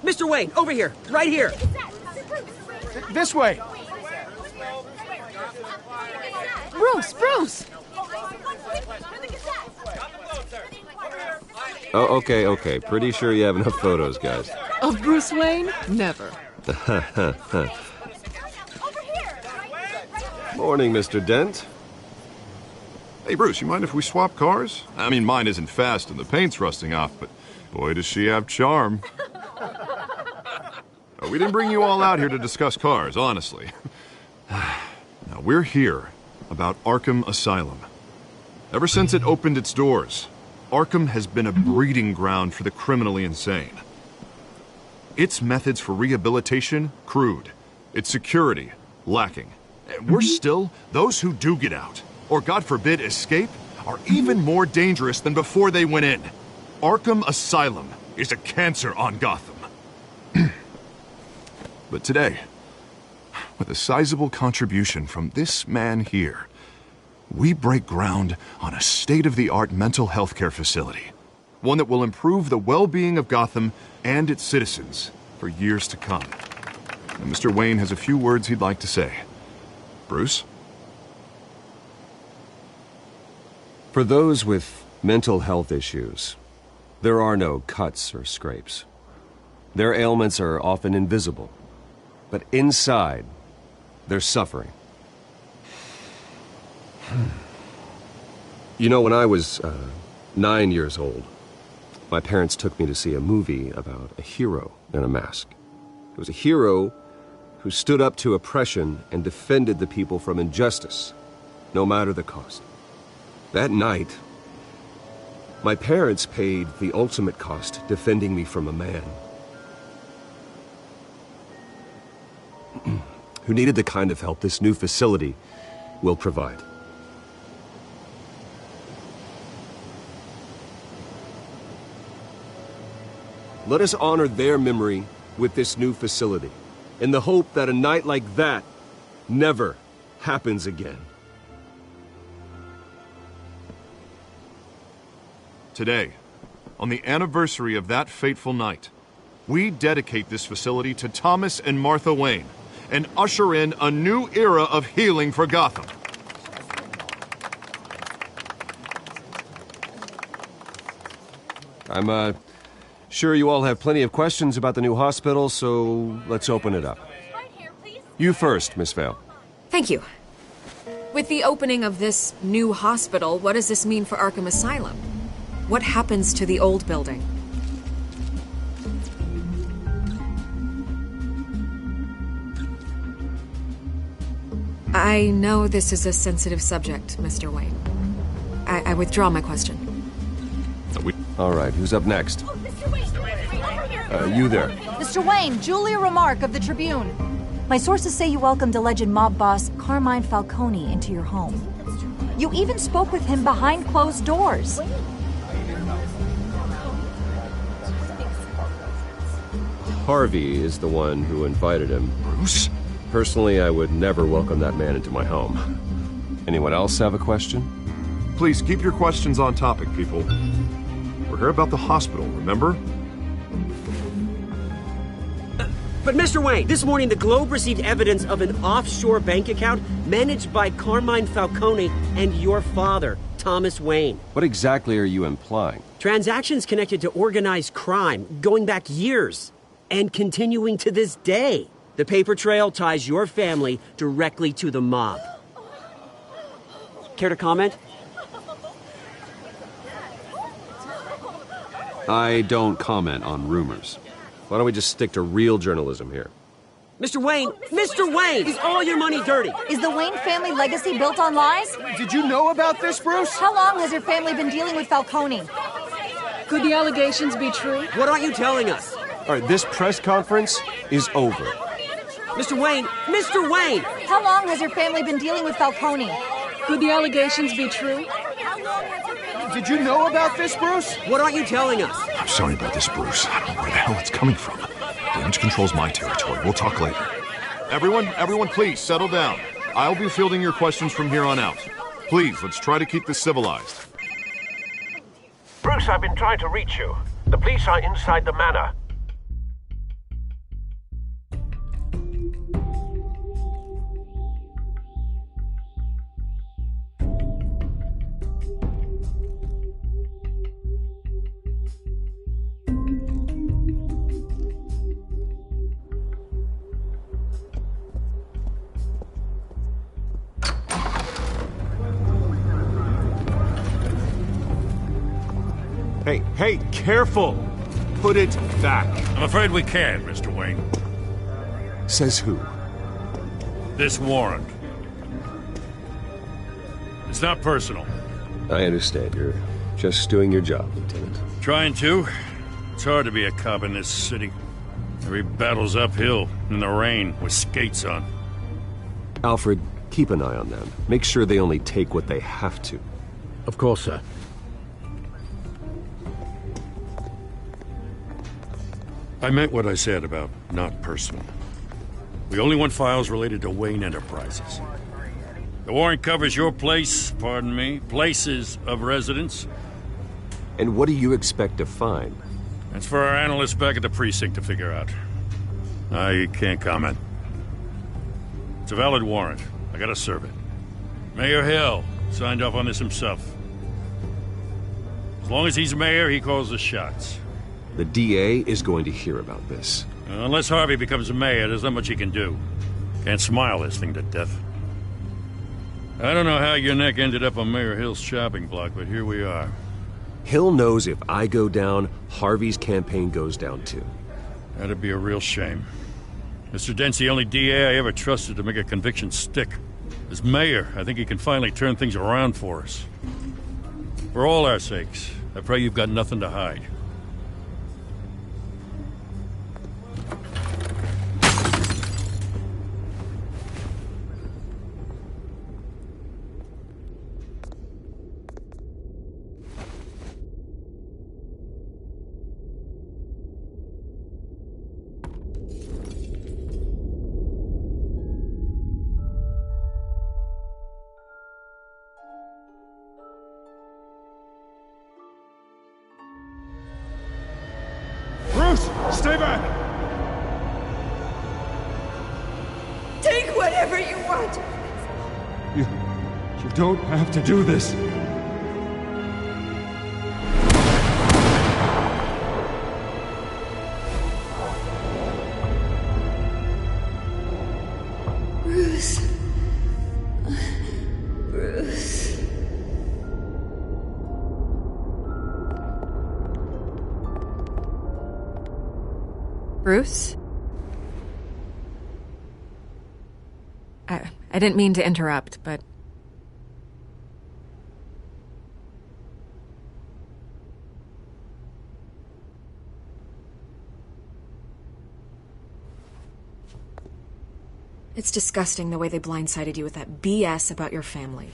S15: Mr. Wayne, over here, right here.
S3: This way.
S16: Bruce!
S2: Oh, okay. Pretty sure you have enough photos, guys.
S16: Of Bruce Wayne? Never.
S2: Morning, Mr. Dent.
S7: Hey, Bruce, you mind if we swap cars? I mean, mine isn't fast and the paint's rusting off, but boy, does she have charm. We didn't bring you all out here to discuss cars, honestly. Now, we're here about Arkham Asylum. Ever since it opened its doors, Arkham has been a breeding ground for the criminally insane. Its methods for rehabilitation, crude. Its security, lacking. And worse still, those who do get out, or God forbid escape, are even more dangerous than before they went in. Arkham Asylum is a cancer on Gotham. But today, with a sizable contribution from this man here, we break ground on a state-of-the-art mental health care facility. One that will improve the well-being of Gotham and its citizens for years to come. And Mr. Wayne has a few words he'd like to say. Bruce?
S2: For those with mental health issues, there are no cuts or scrapes. Their ailments are often invisible. But inside, they're suffering. You know, when I was 9 years old, my parents took me to see a movie about a hero in a mask. It was a hero who stood up to oppression and defended the people from injustice, no matter the cost. That night, my parents paid the ultimate cost defending me from a man who needed the kind of help this new facility will provide. Let us honor their memory with this new facility, in the hope that a night like that never happens again.
S7: Today, on the anniversary of that fateful night, we dedicate this facility to Thomas and Martha Wayne and usher in a new era of healing for Gotham.
S2: I'm sure you all have plenty of questions about the new hospital, so let's open it up. You first, Miss Vale.
S4: Thank you. With the opening of this new hospital, what does this mean for Arkham Asylum? What happens to the old building? I know this is a sensitive subject, Mr. Wayne. I withdraw my question.
S2: All right, who's up next? You there.
S17: Mr. Wayne, Julia Remark of the Tribune. My sources say you welcomed alleged mob boss Carmine Falcone into your home. You even spoke with him behind closed doors.
S2: Harvey is the one who invited him.
S7: Bruce?
S2: Personally, I would never welcome that man into my home. Anyone else have a question?
S7: Please keep your questions on topic, people. We're here about the hospital, remember?
S15: But Mr. Wayne, this morning the Globe received evidence of an offshore bank account managed by Carmine Falcone and your father, Thomas Wayne.
S2: What exactly are you implying?
S15: Transactions connected to organized crime going back years and continuing to this day. The paper trail ties your family directly to the mob. Care to comment?
S2: I don't comment on rumors. Why don't we just stick to real journalism here?
S15: Mr. Wayne! Mr. Wayne! Is all your money dirty?
S17: Is the Wayne family legacy built on lies?
S3: Did you know about this, Bruce?
S17: How long has your family been dealing with Falcone?
S16: Could the allegations be true?
S15: What aren't you telling us?
S2: All right, this press conference is over.
S15: Mr. Wayne! Mr. Wayne!
S17: How long has your family been dealing with Falcone?
S16: Could the allegations be true?
S3: Did you know about this, Bruce?
S15: What aren't you telling us?
S7: I'm sorry about this, Bruce. I don't know where the hell it's coming from. Damage control's my territory. We'll talk later. Everyone, please, settle down. I'll be fielding your questions from here on out. Please, let's try to keep this civilized.
S13: Bruce, I've been trying to reach you. The police are inside the manor.
S2: Hey, careful! Put it back.
S6: I'm afraid we can't, Mr. Wayne.
S2: Says who?
S6: This warrant. It's not personal.
S2: I understand. You're just doing your job, Lieutenant.
S6: Trying to. It's hard to be a cop in this city. Every battle's uphill, in the rain, with skates on.
S2: Alfred, keep an eye on them. Make sure they only take what they have to.
S1: Of course, sir.
S6: I meant what I said about not personal. We only want files related to Wayne Enterprises. The warrant covers your places of residence.
S2: And what do you expect to find?
S6: That's for our analysts back at the precinct to figure out. I can't comment. It's a valid warrant. I gotta serve it. Mayor Hill signed off on this himself. As long as he's mayor, he calls the shots.
S2: The DA is going to hear about this.
S6: Unless Harvey becomes mayor, there's not much he can do. Can't smile this thing to death. I don't know how your neck ended up on Mayor Hill's chopping block, but here we are.
S2: Hill knows if I go down, Harvey's campaign goes down too.
S6: That'd be a real shame. Mr. Dent's the only DA I ever trusted to make a conviction stick. As mayor, I think he can finally turn things around for us. For all our sakes, I pray you've got nothing to hide.
S3: Stay back!
S9: Take whatever you want.
S3: You don't have to do this.
S9: Bruce. Bruce.
S4: Bruce? I didn't mean to interrupt, but... It's disgusting the way they blindsided you with that BS about your family.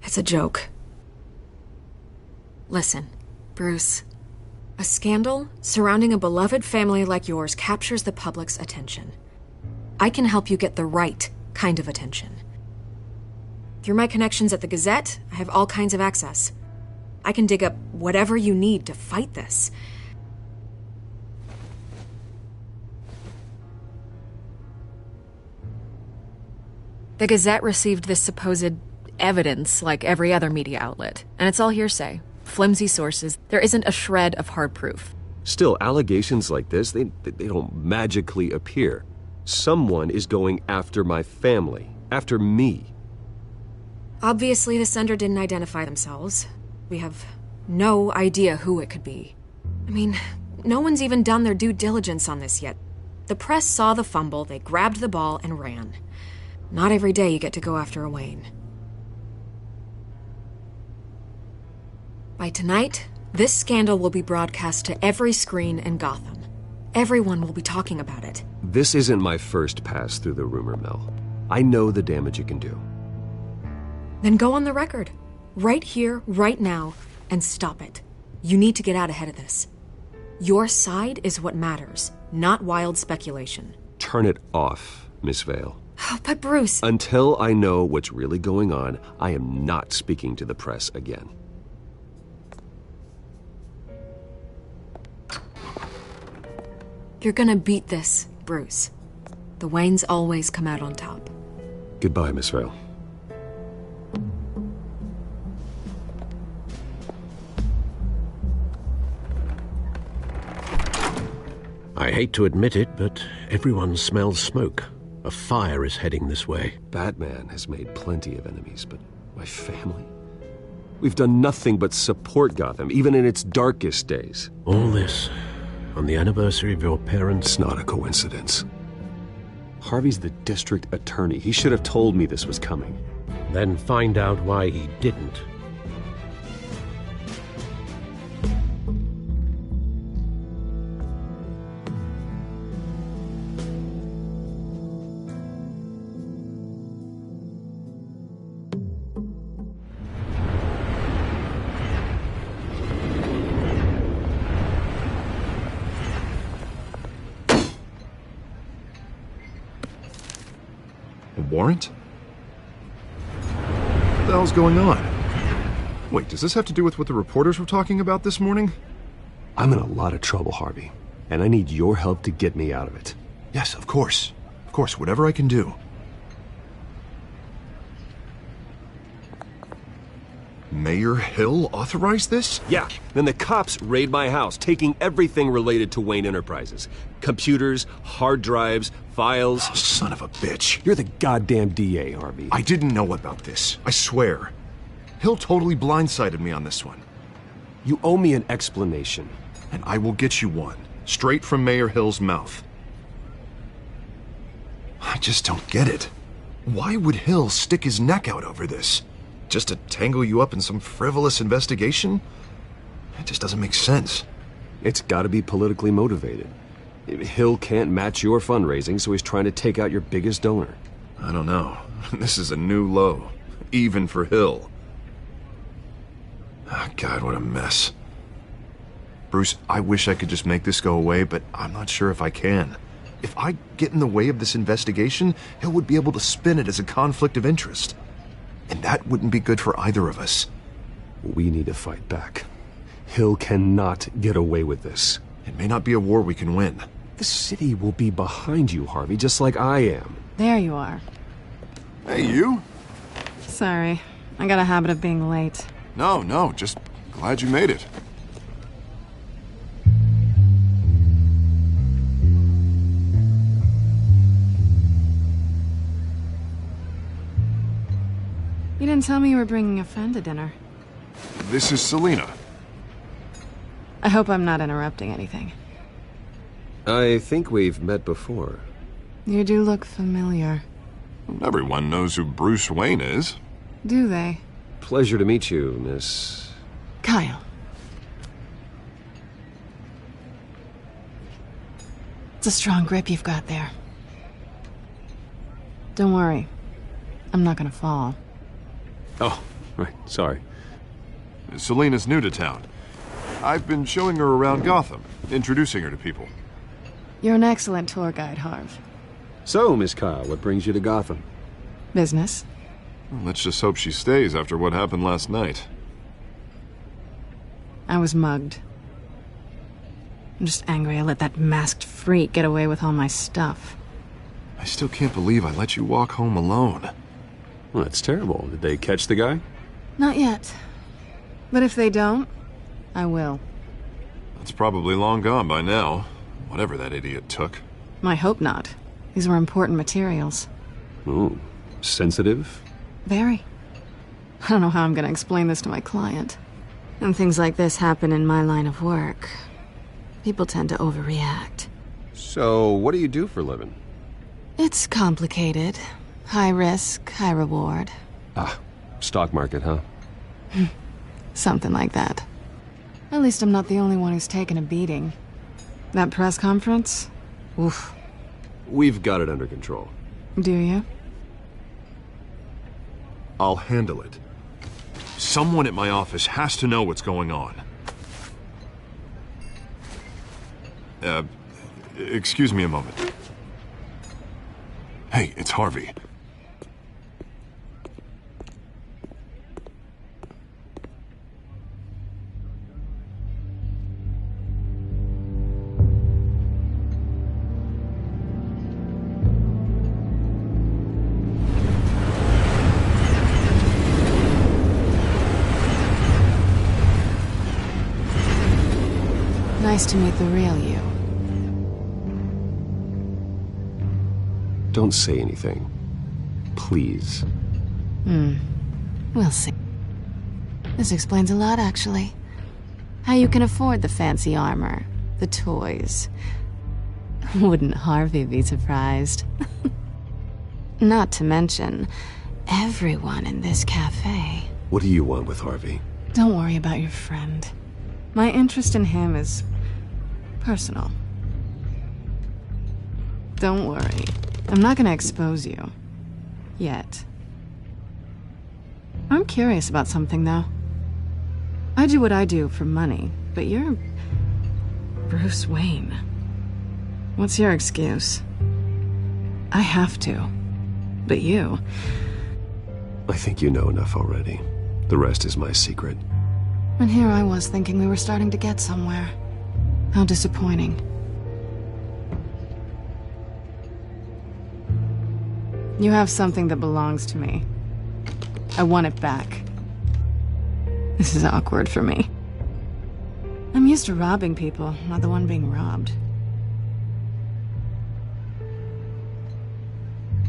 S4: It's a joke. Listen, Bruce. A scandal surrounding a beloved family like yours captures the public's attention. I can help you get the right kind of attention. Through my connections at the Gazette, I have all kinds of access. I can dig up whatever you need to fight this. The Gazette received this supposed evidence like every other media outlet, and it's all hearsay. Flimsy sources. There isn't a shred of hard proof.
S2: Still, allegations like this, they don't magically appear. Someone is going after my family, after me.
S4: Obviously, the sender didn't identify themselves. We have no idea who it could be. I mean, no one's even done their due diligence on this yet. The press saw the fumble, they grabbed the ball and ran. Not every day you get to go after a Wayne. By tonight, this scandal will be broadcast to every screen in Gotham. Everyone will be talking about it.
S2: This isn't my first pass through the rumor mill. I know the damage it can do.
S4: Then go on the record. Right here, right now, and stop it. You need to get out ahead of this. Your side is what matters, not wild speculation.
S2: Turn it off, Miss Vale.
S4: Oh, but Bruce...
S2: Until I know what's really going on, I am not speaking to the press again.
S4: You're gonna beat this, Bruce. The Waynes always come out on top.
S2: Goodbye, Miss Vale.
S1: I hate to admit it, but everyone smells smoke. A fire is heading this way.
S2: Batman has made plenty of enemies, but my family? We've done nothing but support Gotham, even in its darkest days.
S1: All this on the anniversary of your parents'...
S2: It's not a coincidence. Harvey's the district attorney. He should have told me this was coming.
S1: Then find out why he didn't.
S7: Warrant? What the hell's going on? Wait, does this have to do with what the reporters were talking about this morning?
S2: I'm in a lot of trouble, Harvey, and I need your help to get me out of it.
S7: Yes, of course. Of course, whatever I can do. Mayor Hill authorized this?
S2: Yeah, then the cops raid my house, taking everything related to Wayne Enterprises. Computers, hard drives, files.
S7: Oh, son of a bitch.
S2: You're the goddamn DA, Harvey.
S7: I didn't know about this. I swear. Hill totally blindsided me on this one.
S2: You owe me an explanation.
S7: And I will get you one. Straight from Mayor Hill's mouth. I just don't get it. Why would Hill stick his neck out over this? Just to tangle you up in some frivolous investigation? It just doesn't make sense.
S2: It's gotta be politically motivated. Hill can't match your fundraising, so he's trying to take out your biggest donor.
S7: I don't know. This is a new low. Even for Hill. Oh, God, what a mess. Bruce, I wish I could just make this go away, but I'm not sure if I can. If I get in the way of this investigation, Hill would be able to spin it as a conflict of interest. And that wouldn't be good for either of us.
S2: We need to fight back. Hill cannot get away with this.
S7: It may not be a war we can win.
S2: The city will be behind you, Harvey, just like I am.
S16: There you are.
S7: Hey, you?
S16: Sorry. I got a habit of being late.
S7: No, just glad you made it.
S16: You didn't tell me you were bringing a friend to dinner.
S7: This is Selina.
S16: I hope I'm not interrupting anything.
S2: I think we've met before.
S16: You do look familiar.
S7: Everyone knows who Bruce Wayne is.
S16: Do they?
S2: Pleasure to meet you, Miss...
S16: Kyle. It's a strong grip you've got there. Don't worry. I'm not gonna fall.
S2: Oh, right, sorry.
S7: Selina's new to town. I've been showing her around Gotham, introducing her to people.
S16: You're an excellent tour guide, Harv.
S2: So, Miss Kyle, what brings you to Gotham?
S16: Business.
S7: Well, let's just hope she stays after what happened last night.
S16: I was mugged. I'm just angry I let that masked freak get away with all my stuff.
S7: I still can't believe I let you walk home alone.
S2: Well, that's terrible. Did they catch the guy?
S16: Not yet. But if they don't, I will.
S7: That's probably long gone by now, whatever that idiot took.
S16: I hope not. These were important materials.
S2: Ooh, sensitive?
S16: Very. I don't know how I'm gonna explain this to my client. When things like this happen in my line of work, people tend to overreact.
S2: So, what do you do for a living?
S16: It's complicated. High risk, high reward.
S2: Ah, stock market, huh?
S16: Something like that. At least I'm not the only one who's taken a beating. That press conference? Oof.
S2: We've got it under control.
S16: Do you?
S7: I'll handle it. Someone at my office has to know what's going on. Excuse me a moment. Hey, it's Harvey.
S16: Nice to meet the real you.
S2: Don't say anything. Please.
S16: We'll see. This explains a lot, actually. How you can afford the fancy armor, the toys. Wouldn't Harvey be surprised? Not to mention, everyone in this cafe.
S2: What do you want with Harvey?
S16: Don't worry about your friend. My interest in him is personal. Don't worry. I'm not gonna expose you. Yet. I'm curious about something, though. I do what I do for money, but you're... Bruce Wayne. What's your excuse? I have to. But you...
S2: I think you know enough already. The rest is my secret.
S16: And here I was thinking we were starting to get somewhere. How disappointing. You have something that belongs to me. I want it back. This is awkward for me. I'm used to robbing people, not the one being robbed.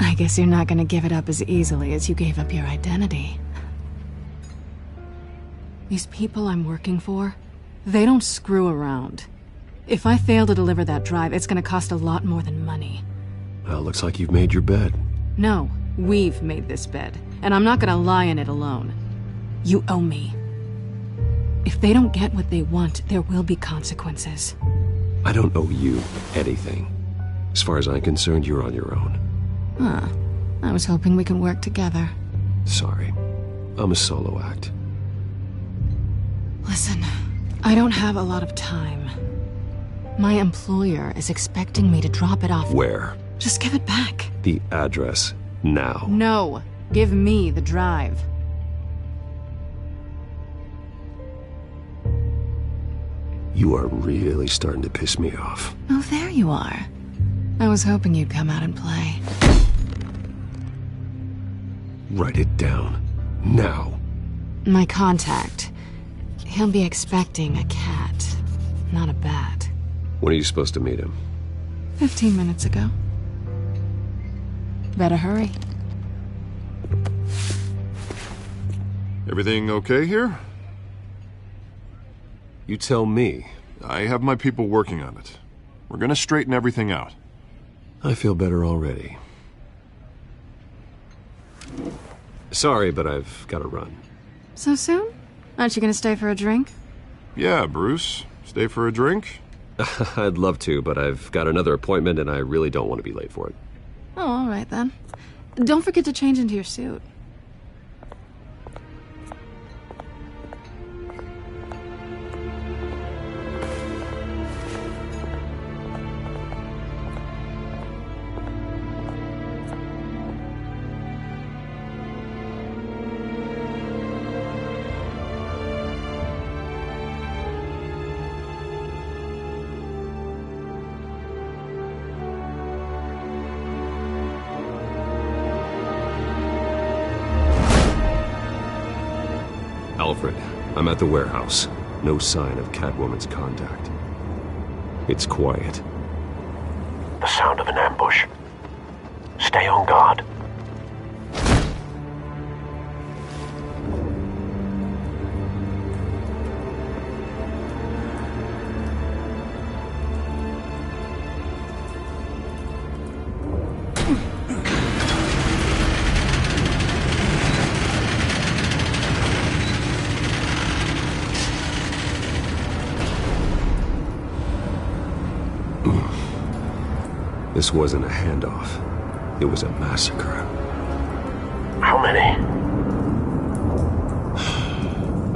S16: I guess you're not gonna give it up as easily as you gave up your identity. These people I'm working for, they don't screw around. If I fail to deliver that drive, it's gonna cost a lot more than money.
S2: Well, looks like you've made your bed.
S16: No, we've made this bed, and I'm not gonna lie in it alone. You owe me. If they don't get what they want, there will be consequences.
S2: I don't owe you anything. As far as I'm concerned, you're on your own.
S16: Huh. I was hoping we could work together.
S2: Sorry. I'm a solo act.
S16: Listen, I don't have a lot of time. My employer is expecting me to drop it off.
S2: Where?
S16: Just give it back.
S2: The address, now.
S16: No. Give me the drive.
S2: You are really starting to piss me off.
S16: Oh, there you are. I was hoping you'd come out and play.
S2: Write it down. Now.
S16: My contact. He'll be expecting a cat, not a bat.
S2: When are you supposed to meet him?
S16: 15 minutes ago. Better hurry.
S7: Everything okay here?
S2: You tell me.
S7: I have my people working on it. We're gonna straighten everything out.
S2: I feel better already. Sorry, but I've got to run.
S16: So soon? Aren't you gonna stay for a drink?
S7: Yeah, Bruce. Stay for a drink?
S2: I'd love to, but I've got another appointment and I really don't want to be late for it.
S16: Oh, all right then. Don't forget to change into your suit.
S2: Alfred, I'm at the warehouse. No sign of Catwoman's contact. It's quiet.
S1: The sound of an ambush. Stay on guard.
S2: This wasn't a handoff. It was a massacre.
S1: How many?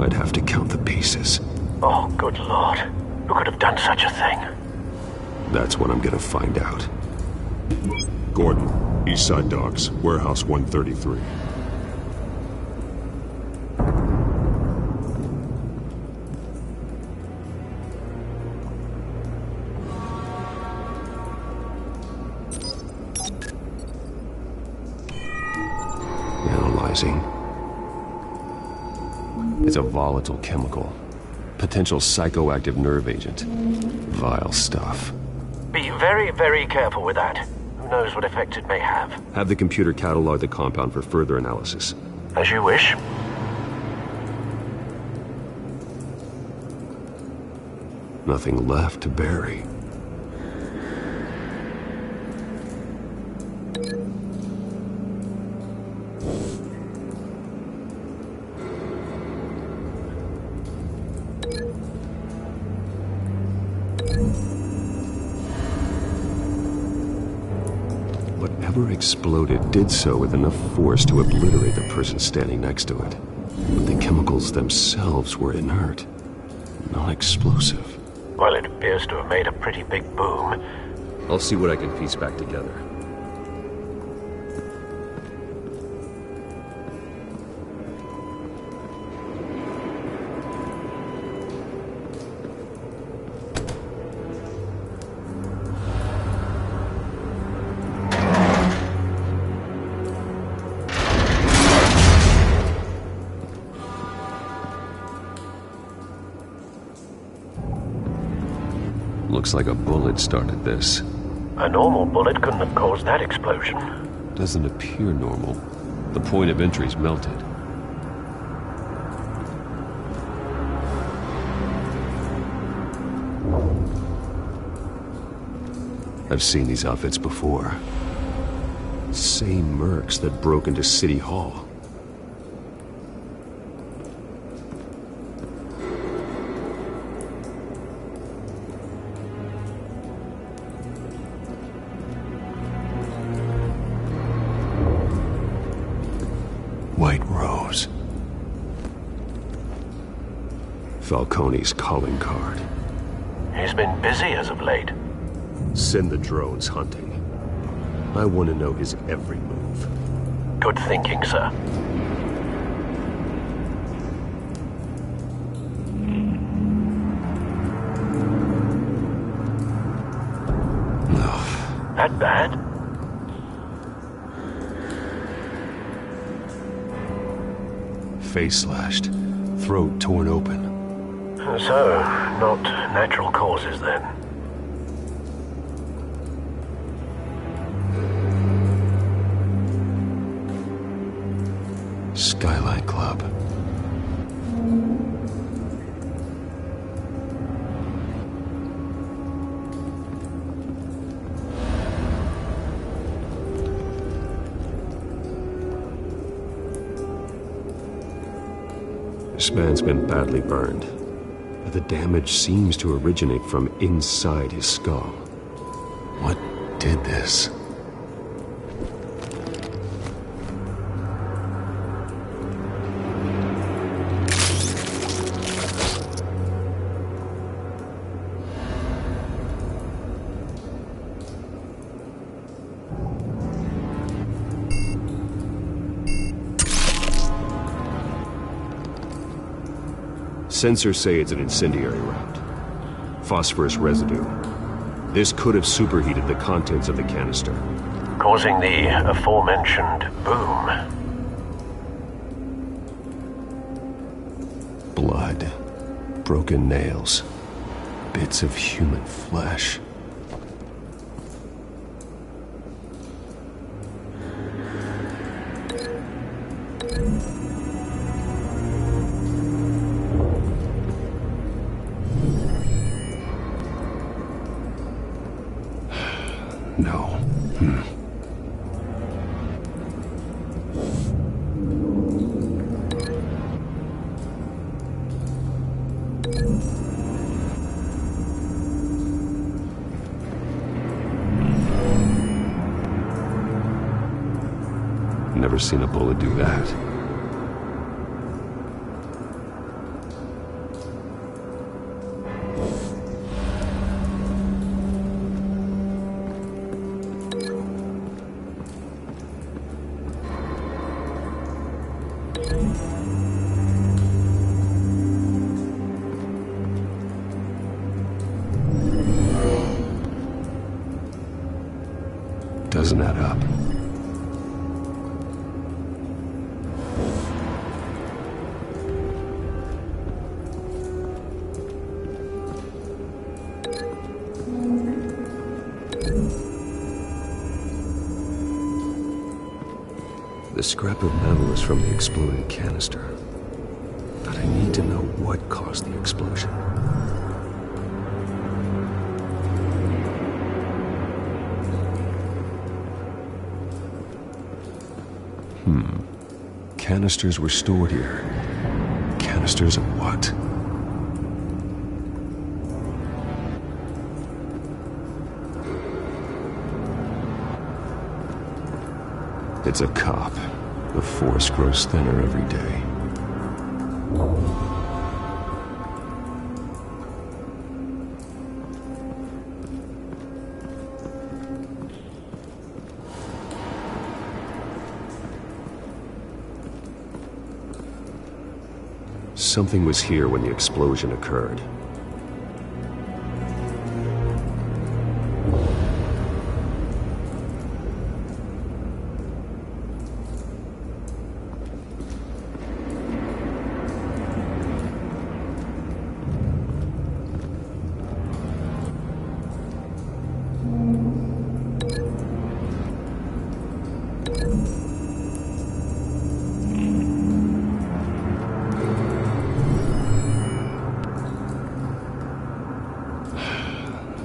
S2: I'd have to count the pieces.
S1: Oh, good Lord. Who could have done such a thing?
S2: That's what I'm gonna find out.
S5: Gordon, Eastside Docks, Warehouse 133.
S2: Analyzing. It's a volatile chemical. Potential psychoactive nerve agent. Vile stuff.
S1: Be very, very careful with that. Who knows what effect it may have.
S2: Have the computer catalog the compound for further analysis.
S1: As you wish.
S2: Nothing left to bury. Whatever exploded did so with enough force to obliterate the person standing next to it. But the chemicals themselves were inert, not explosive.
S1: Well, it appears to have made a pretty big boom.
S2: I'll see what I can piece back together. Looks like a bullet started this.
S1: A normal bullet couldn't have caused that explosion.
S2: Doesn't appear normal. The point of entry's melted. I've seen these outfits before. Same mercs that broke into City Hall. White Rose. Falcone's calling card.
S1: He's been busy as of late.
S2: Send the drones hunting. I want to know his every move.
S1: Good thinking, sir.
S18: that bad?
S2: Face slashed, throat torn open.
S18: So, not natural causes then?
S2: Skyline Club. This man's been badly burned, but the damage seems to originate from inside his skull. What did this? Sensors say it's an incendiary route. Phosphorus residue. This could have superheated the contents of the canister,
S18: causing the aforementioned boom.
S2: Blood, broken nails, bits of human flesh. No. Never seen a bullet do that. Doesn't add up. The scrap of metal is from the exploded canister, but I need to know what caused the explosion. Canisters were stored here. Canisters of what? It's a cop. The force grows thinner every day. Something was here when the explosion occurred.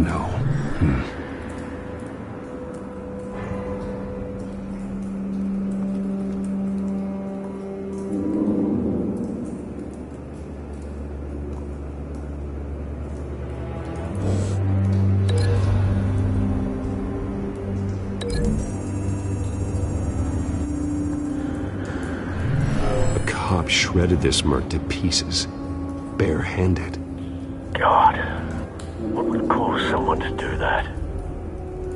S2: No. A cop shredded this merc to pieces, barehanded.
S18: God. What would cause someone to do that?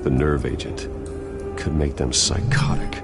S2: The nerve agent could make them psychotic.